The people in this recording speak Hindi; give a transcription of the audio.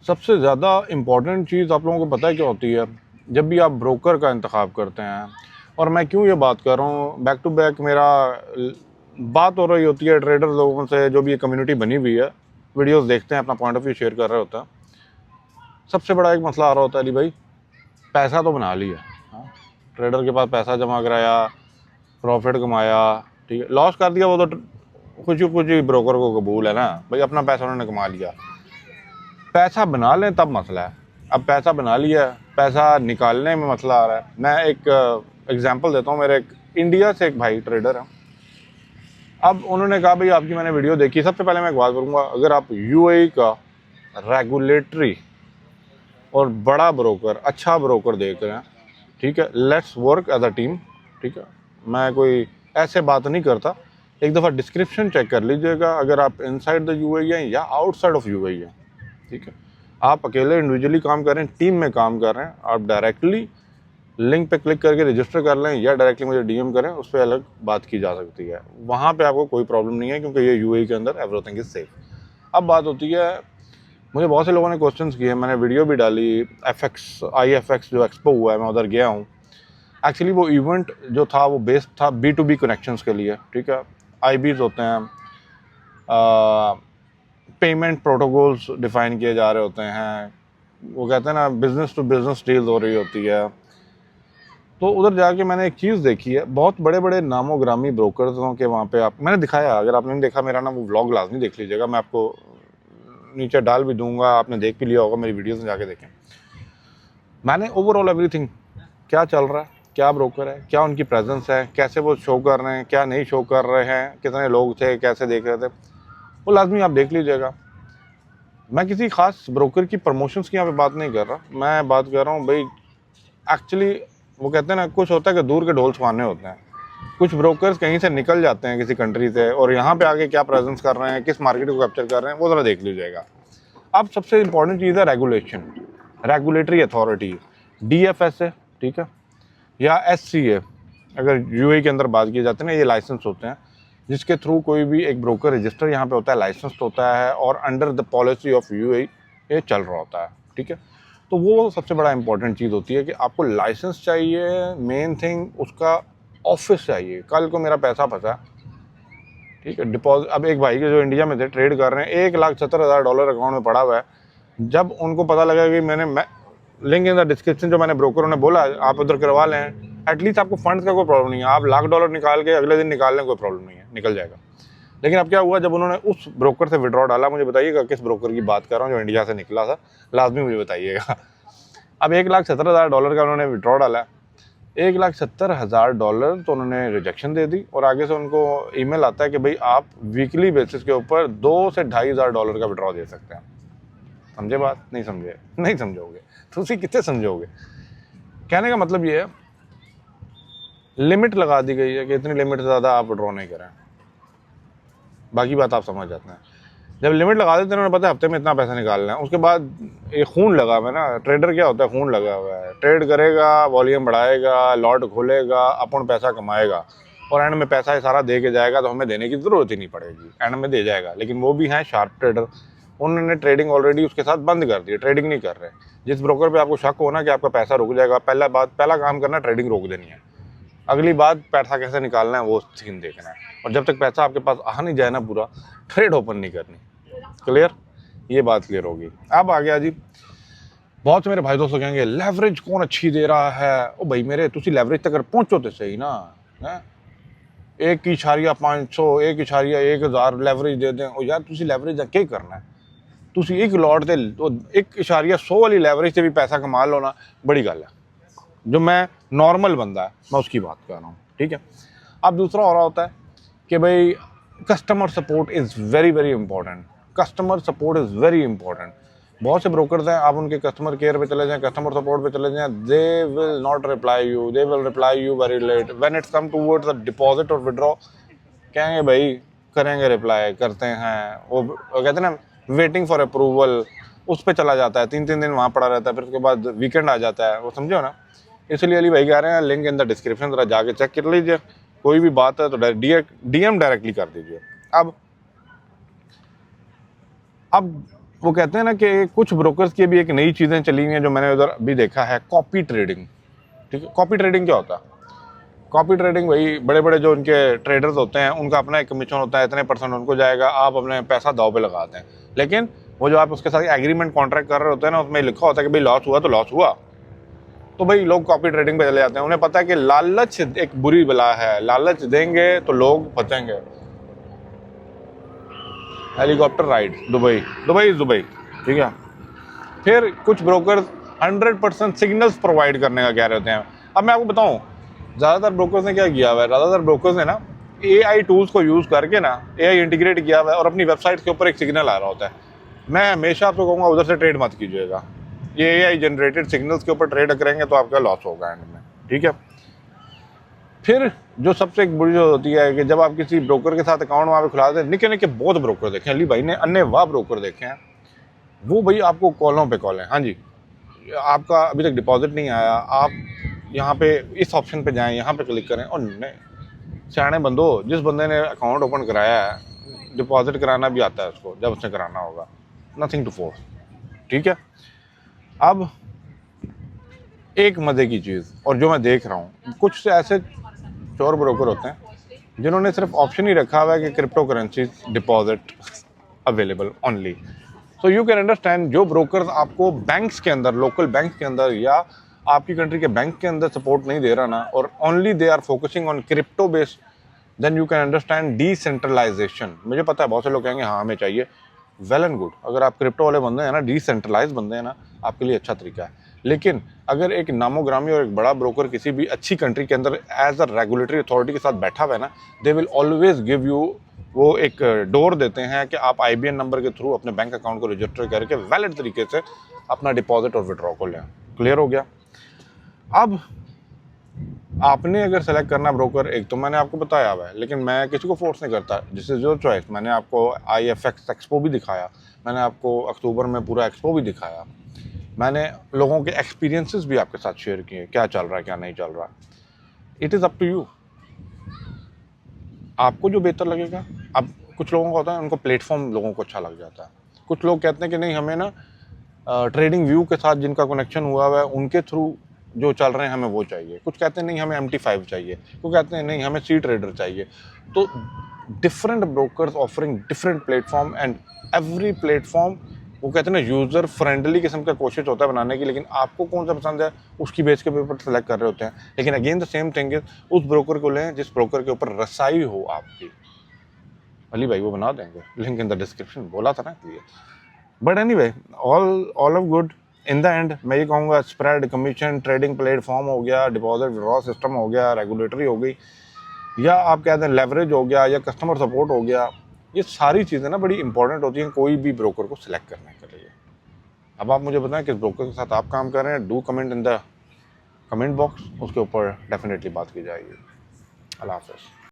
सबसे ज़्यादा इम्पॉर्टेंट चीज़ आप लोगों को पता है क्या होती है? जब भी आप ब्रोकर का इंतखाब करते हैं, और मैं क्यों ये बात कर रहा हूँ, बैक टू बैक मेरा बात हो रही होती है ट्रेडर लोगों से, जो भी ये कम्युनिटी बनी हुई है, वीडियोस देखते हैं, अपना पॉइंट ऑफ व्यू शेयर कर रहे होते हैं। सबसे बड़ा एक मसला आ रहा होता है, अली भाई पैसा तो बना लिया, हाँ, ट्रेडर के पास पैसा जमा कराया, प्रॉफिट कमाया, ठीक है, लॉस कर दिया वो तो कुछ ही ब्रोकर को कबूल है ना भाई, अपना पैसा उन्होंने कमा लिया। पैसा बना लें तब मसला है। अब पैसा बना लिया, पैसा निकालने में मसला आ रहा है। मैं एक एग्जांपल देता हूँ। मेरे एक इंडिया से एक भाई ट्रेडर हैं। अब उन्होंने कहा भाई आपकी मैंने वीडियो देखी। सबसे पहले मैं एक बात करूँगा, अगर आप यूएई का रेगुलेटरी और बड़ा ब्रोकर, अच्छा ब्रोकर देख रहे हैं, ठीक है, let's work as a team, ठीक है, मैं कोई ऐसे बात नहीं करता। एक दफ़ा डिस्क्रिप्शन चेक कर लीजिएगा, अगर आप इनसाइड द यूएई हैं या आउटसाइड ऑफ यूएई हैं, ठीक है, आप अकेले इंडिविजुअली काम कर रहे हैं, टीम में काम कर रहे हैं, आप डायरेक्टली लिंक पे क्लिक करके रजिस्टर कर लें या डायरेक्टली मुझे डीएम करें, उस पर अलग बात की जा सकती है। वहाँ पे आपको कोई प्रॉब्लम नहीं है, क्योंकि ये यूएई के अंदर एवरीथिंग इज सेफ। अब बात होती है, मुझे बहुत से लोगों ने क्वेश्चंस किए, मैंने वीडियो भी डाली। IFX जो एक्सपो हुआ है, मैं उधर गया हूँ। एक्चुअली वो इवेंट जो था वो बेस्ड था B2B कनेक्शंस के लिए, ठीक है। IBs होते हैं, पेमेंट प्रोटोकॉल्स डिफाइन किए जा रहे होते हैं, वो कहते हैं ना बिजनेस टू बिजनेस डील हो रही होती है। तो उधर जाके मैंने एक चीज़ देखी है, बहुत बड़े बड़े नामो ग्रामी ब्रोकर्सों के वहाँ पे मैंने दिखाया, अगर आपने नहीं देखा मेरा ना वो व्लॉग लाजमी देख लीजिएगा, मैं आपको नीचे डाल भी दूंगा, आपने देख भी लिया होगा मेरी वीडियोस में, जाके देखें। मैंने ओवरऑल एवरीथिंग, क्या चल रहा है, क्या ब्रोकर है, क्या उनकी प्रेजेंस है, कैसे वो शो कर रहे हैं, क्या नहीं शो कर रहे हैं, कितने लोग थे, कैसे देख रहे थे, वो लाजमी आप देख लीजिएगा। मैं किसी खास ब्रोकर की प्रमोशंस की यहाँ पे बात नहीं कर रहा, मैं बात कर रहा हूँ भाई एक्चुअली वो कहते हैं ना, कुछ होता है कि दूर के ढोल सुहाने होते हैं। कुछ ब्रोकर्स कहीं से निकल जाते हैं किसी कंट्री से, और यहाँ पे आके क्या प्रेजेंस कर रहे हैं, किस मार्केट को कैप्चर कर रहे हैं, वो ज़रा देख लीजिएगा। अब सबसे इंपॉर्टेंट चीज़ है रेगुलेशन, रेगुलेटरी अथॉरिटी, DFS है, ठीक है, या SCA अगर यूएई के अंदर बात की जाती है ना, ये लाइसेंस होते हैं जिसके थ्रू कोई भी एक ब्रोकर रजिस्टर यहाँ पे होता है, लाइसेंस होता है, और under the policy of UAE ये चल रहा होता है, ठीक है। तो वो सबसे बड़ा इंपॉर्टेंट चीज़ होती है कि आपको लाइसेंस चाहिए, मेन थिंग उसका ऑफिस चाहिए। कल को मेरा पैसा फंसा, ठीक है, डिपॉजिट, अब एक भाई के जो इंडिया में थे, ट्रेड कर रहे हैं, $1,70,000 अकाउंट में पड़ा हुआ है। जब उनको पता लगा कि मैं लिंक इन द डिस्क्रिप्शन जो मैंने ब्रोकरों ने बोला आप उधर करवा लें, एटलीस्ट आपको फंड्स का कोई प्रॉब्लम नहीं है, आप $1,00,000 निकाल के अगले दिन निकाल लें, कोई प्रॉब्लम नहीं है, निकल जाएगा। लेकिन अब क्या हुआ, जब उन्होंने उस ब्रोकर से विड्रॉ डाला, मुझे बताइएगा किस ब्रोकर की बात कर रहा हूँ जो इंडिया से निकला था, लाजमी मुझे बताइएगा। अब $1,70,000 का उन्होंने विड्रॉ डाला, $1,70,000 तो उन्होंने रिजेक्शन दे दी, और आगे से उनको ईमेल आता है कि भाई आप वीकली बेसिस के ऊपर $2,000 से $2,500 का विड्रॉ दे सकते हैं। समझे बात? नहीं समझे? नहीं समझोगे तो उसी कितने समझोगे। कहने का मतलब ये है, लिमिट लगा दी गई है कि इतनी लिमिट से ज़्यादा आप विड्रॉ नहीं करें, बाकी बात आप समझ जाते हैं। जब लिमिट लगा देते हैं, उन्होंने पता है हफ्ते में इतना पैसा निकालना है, उसके बाद ये खून लगा हुआ है ना, ट्रेडर क्या होता है, खून लगा हुआ है, ट्रेड करेगा, वॉल्यूम बढ़ाएगा, लॉट खोलेगा, अपन पैसा कमाएगा, और एंड में पैसा सारा दे के जाएगा, तो हमें देने की ज़रूरत ही नहीं पड़ेगी, एंड में दे जाएगा। लेकिन वो भी हैं शार्प ट्रेडर, उन्होंने ट्रेडिंग ऑलरेडी उसके साथ बंद कर दी, ट्रेडिंग नहीं कर रहे। जिस ब्रोकर पे आपको शक हो ना कि आपका पैसा रुक जाएगा, पहला काम करना ट्रेडिंग रोक देनी है, अगली बात पैसा कैसे निकालना है वो सीन देखना है, और जब तक पैसा आपके पास आ नहीं जाए ना पूरा, ट्रेड ओपन नहीं करनी। क्लियर? ये बात क्लियर होगी। अब आ गया जी, बहुत से मेरे भाई दोस्तों कहेंगे लेवरेज कौन अच्छी दे रहा है। ओ भाई मेरे, तुसी लेवरेज तक पहुंचो तो सही ना, है 1.500 1.1000 लेवरेज दे दें, ओ यार तुसी लेवरेज क्या करना है, तुसी एक लॉट दे 1.100 वाली लेवरेज से भी पैसा कमा लो ना, बड़ी गल है। जो मैं नॉर्मल बंदा है मैं उसकी बात कर रहा हूँ, ठीक है। अब दूसरा हो रहा होता है कि भाई customer support is very very important, customer support is very important. बहुत से ब्रोकर्स हैं, आप उनके कस्टमर केयर पे चले जाएं, कस्टमर सपोर्ट पे चले जाएं, they will not reply you, they will reply you very late when it's come towards the deposit और विड्रॉ। कहेंगे भाई करेंगे, रिप्लाई करते हैं, वो कहते हैं ना वेटिंग फॉर अप्रूवल, उस पर चला जाता है, 3-3 दिन वहाँ पड़ा रहता है, फिर उसके बाद वीकेंड आ जाता है, वो समझो ना। इसलिए अली भाई कह रहे हैं लिंक इन द डिस्क्रिप्शन, ज़रा जाके चेक कर लीजिए, कोई भी बात है तो DM डायरेक्टली कर दीजिए। अब वो कहते हैं ना कि कुछ ब्रोकर्स की भी एक नई चीज़ें चली हुई हैं जो मैंने उधर अभी देखा है, कॉपी ट्रेडिंग। ठीक है, कॉपी ट्रेडिंग क्या होता है? कॉपी ट्रेडिंग वही बड़े बड़े जो उनके ट्रेडर्स होते हैं, उनका अपना एक कमीशन होता है, इतने % उनको जाएगा, आप अपने पैसा दाव पे लगाते हैं। लेकिन वो जो आप उसके साथ एग्रीमेंट कॉन्ट्रैक्ट कर रहे होते हैं ना, उसमें लिखा होता है कि भाई लॉस हुआ तो लॉस हुआ। तो भाई लोग कॉपी ट्रेडिंग पे चले जाते हैं। उन्हें पता है कि लालच एक बुरी बला है, लालच देंगे तो लोग फंसेंगे। हेलीकॉप्टर राइड दुबई, दुबई, ठीक है। फिर कुछ ब्रोकर्स 100% सिग्नल्स प्रोवाइड करने का कह रहे होते हैं। अब मैं आपको बताऊं, ज़्यादातर ब्रोकर्स ने क्या किया हुआ है, ज़्यादातर ब्रोकर्स ने ना AI टूल्स को यूज़ करके ना AI इंटीग्रेट किया हुआ है और अपनी वेबसाइट के ऊपर एक सिग्नल आ रहा होता है। मैं हमेशा आपको कहूँगा उधर से ट्रेड मत कीजिएगा। ये AI जनरेटेड सिग्नल्स के ऊपर ट्रेड करेंगे तो आपका लॉस होगा एंड में, ठीक है। फिर जो सबसे एक बुरी जो होती है कि जब आप किसी ब्रोकर के साथ अकाउंट वहाँ पे खुलाते हैं, निके निके बहुत ब्रोकर देखे हैं, अली भाई ने अन्य वाह ब्रोकर देखे हैं। वो भाई आपको कॉलों पे कॉल है, हाँ जी, आपका अभी तक डिपॉजिट नहीं आया, आप यहाँ पे इस ऑप्शन पे जाएं, यहाँ पे क्लिक करें। और नहीं, सियाने बंदो, जिस बंदे ने अकाउंट ओपन कराया है, डिपॉजिट कराना भी आता है उसको जब उसने कराना होगा। नथिंग टू फोर्स, ठीक है। अब एक मज़े की चीज़ और जो मैं देख रहा हूँ, कुछ ऐसे चोर ब्रोकर होते हैं जिन्होंने सिर्फ ऑप्शन ही रखा हुआ है कि crypto currency deposit available only. So you can understand, जो ब्रोकर्स आपको बैंक्स के अंदर, लोकल बैंक के अंदर या आपकी कंट्री के बैंक के अंदर सपोर्ट नहीं दे रहा ना, और only they are focusing on crypto based, then you can understand decentralisation. मुझे पता है बहुत से लोग कहेंगे हाँ हमें चाहिए, वेल एंड गुड। अगर आप क्रिप्टो वाले बंदे हैं ना, डिसेंट्रलाइज बंदे हैं ना, आपके लिए अच्छा तरीका है। लेकिन अगर एक नामोग्रामी और एक बड़ा ब्रोकर किसी भी अच्छी कंट्री के अंदर एज अ रेगुलेटरी अथॉरिटी के साथ बैठा हुआ है ना, they will always give you, वो एक डोर देते हैं कि आप IBN नंबर के थ्रू अपने बैंक अकाउंट को रजिस्टर करके वैलिड तरीके से अपना डिपॉजिट और विड्रॉ को लें। क्लियर हो गया? अब आपने अगर सेलेक्ट करना ब्रोकर, एक तो मैंने आपको बताया हुआ है, लेकिन मैं किसी को फोर्स नहीं करता, दिस इज योर चॉइस। मैंने आपको IFX एक्सपो भी दिखाया, मैंने आपको अक्टूबर में पूरा एक्सपो भी दिखाया, मैंने लोगों के एक्सपीरियंसेस भी आपके साथ शेयर किए, क्या चल रहा है क्या नहीं चल रहा। It is up to you, आपको जो बेहतर लगेगा। अब कुछ लोगों का होता है उनको प्लेटफॉर्म लोगों को अच्छा लग जाता है, कुछ लोग कहते हैं कि नहीं हमें ना ट्रेडिंग व्यू के साथ जिनका कनेक्शन हुआ है उनके थ्रू जो चल रहे हैं हमें वो चाहिए, कुछ कहते हैं नहीं हमें MT5 चाहिए, कुछ कहते हैं नहीं हमें सी ट्रेडर चाहिए। तो different brokers offering different platform, and every platform वो कहते हैं ना यूज़र फ्रेंडली किस्म का कोशिश होता है बनाने की, लेकिन आपको कौन सा पसंद है उसकी बेस के ऊपर सेलेक्ट कर रहे होते हैं। लेकिन again the same thing is, उस ब्रोकर को लें जिस ब्रोकर के ऊपर रसाई हो आपकी। अली भाई वो बना देंगे, लिंक इन द डिस्क्रिप्शन, बोला था ना इसलिए। But anyway, all of good. In the end मैं ये कहूँगा, स्प्रेड, कमीशन, ट्रेडिंग प्लेटफॉर्म हो गया, डिपॉजिट विड्रॉ सिस्टम हो गया, रेगुलेटरी हो गई, या आप कहते हैं लेवरेज हो गया, या कस्टमर सपोर्ट हो गया, ये सारी चीज़ें ना बड़ी इंपॉर्टेंट होती हैं कोई भी ब्रोकर को सिलेक्ट करने के लिए। अब आप मुझे बताएं किस ब्रोकर के साथ आप काम कर रहे हैं, do comment in the comment box, उसके ऊपर डेफिनेटली बात की जाएगी। अल्लाह हाफ़िज़।